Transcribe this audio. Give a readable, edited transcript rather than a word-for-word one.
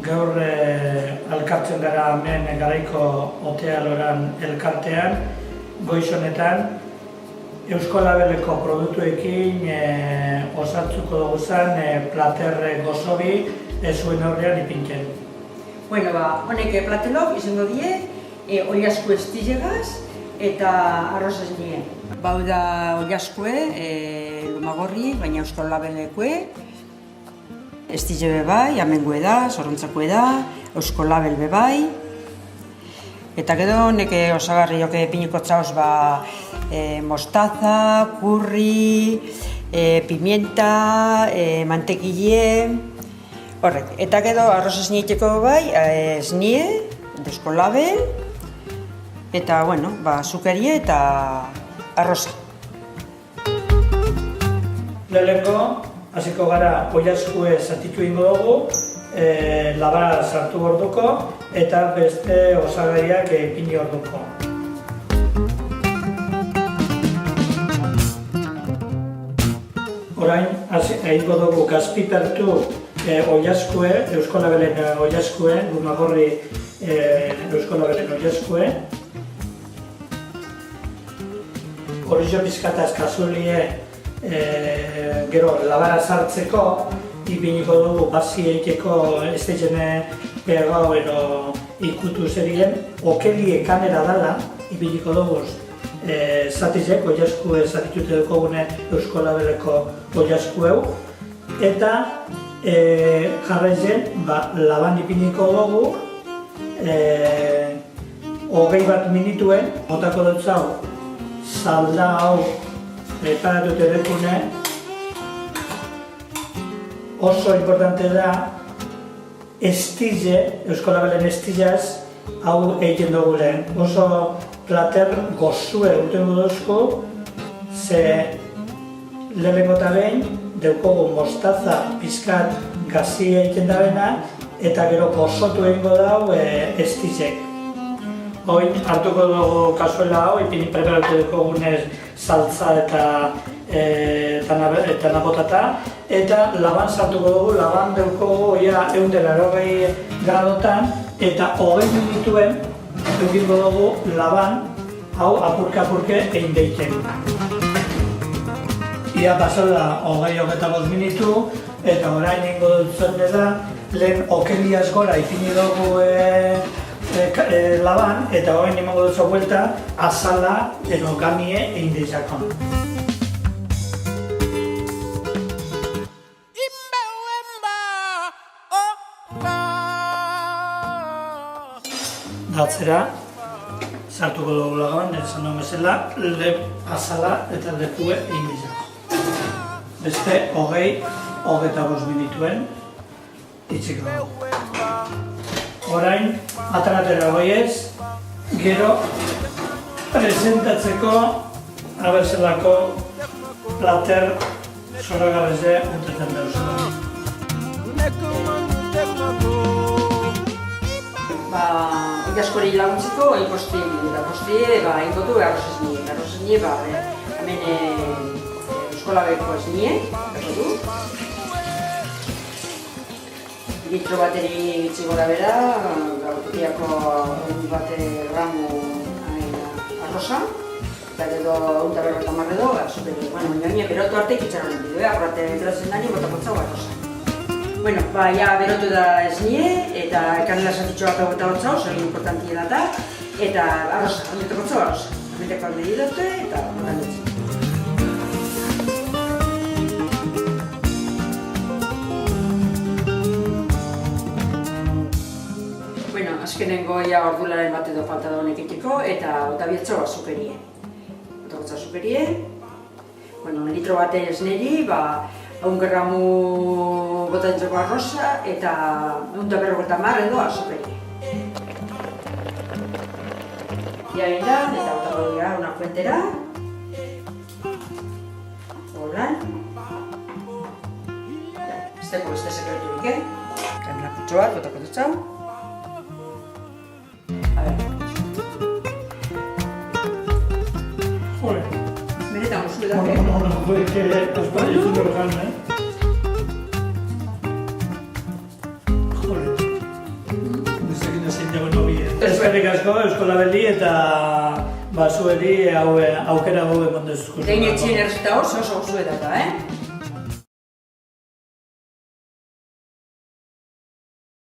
Gaur elkartzen gara hemen Garaiko Otealoran elkartean, goiz honetan Eusko Labeleko produktuekin osatzuko duguzan plater gozobi zuen aurrean ipintzen. Bueno, honek platelok izango die, oilaskue estilegaz eta arroz esnien. Bau da oilaskue, lumagorri, baina Eusko Labelekue, estile bebai, amengue da, zorrontzakue da, Eusko Label bebai. Eta gero neke osagarri joke piniko txauz mostaza, kurri, pimienta, mantekille, horrek. Eta gero arroz esnieteko bai, esnie, Eusko Label, eta bueno, azukaria eta arroza. Lehenengo, hasiko gara oilaskue zatitu ingo dugu, labara sartu orduko eta beste osagaiak ipini orduko. Orain, egingo dugu gazpipertu oilaskue, Eusko Labelen oilaskue, lumagorri Eusko Labelen oilaskue. Horizio pizkataz kazulie gero labara sartzeko ipiniko dugu basi egiteko esteitzene pegau edo ikutu zerien okelie kanera dala ipiniko dugu zatizek, oilaskue zatitute dukogune Eusko Labeleko oilaskueu eta jarraizen laban ipiniko dugu 21 minituen botako dut zau salda hau preparatu telekune. Oso importante da estile, Eusko Labelen estilaz hau egiten dugu lehen. Oso plater gozue urtengo duzku, ze lehenengo eta behin deukogu mostaza pizkat gazi egiten dabena eta gero gozotu egingo dau estilek. Hoin hartuko dugu kasuela hau, ipini preparatu dukogunez saltza eta nabotata, eta laban sartuko dugu, laban deukogu 180 gradotan, eta 20 minituen egingo dugu laban hau apurke egin deitzen. Ia pasada 20-25 minutu, eta orain egingo dut zen da, lehen okeliaz gora ipini dugu laban, eta orain emango dut buelta, azala edo gamie egin deizakon. Datzera, sartuko dugu lagoan, esan duen bezala, azala eta lekue egin deizakon. Beste 20-25 minituen itxiko dugu. Orain, atanatera goiez, gero presentatzeko abertzelako plater zoragarreze urtetan dauzela. Oilaskori laguntzeko, posti egingo du arroz esnie. Arroz esnie, hemen Eusko Labeleko esnie, egingo du. Litro bateri gitzi gora bera, gautiako gramu arroza, eta edo 150 edo, azuperi. Bueno, baina berotu arte ikitzaronen bidu, aparte entratzen dani botako txau arroza. Bueno, ja berotu da esnie, eta kanela zatitxo bat egota gotzau, zoi importantia da, eta arroza, ondetako txau arroza. Ondetako alde didate, eta botan dutzi. Azkenengo ordularen bat edo falta da honek egiteko, eta otabietxo azukerie. Otakotza azukerie, litro bat esneri, 1 gramu botantzeko arroza eta 150 edo azukerie. Ia gindan, eta botako dira una fuentera. Holan. Ez teko beste sekreturik, kanela kutxo bat, botako dutxau. Benetan guztu edake? Joder, asko Euskolabeli eta zueri aukera hau emon dezuzko. Eta inetxien errezeta oso gozuetata,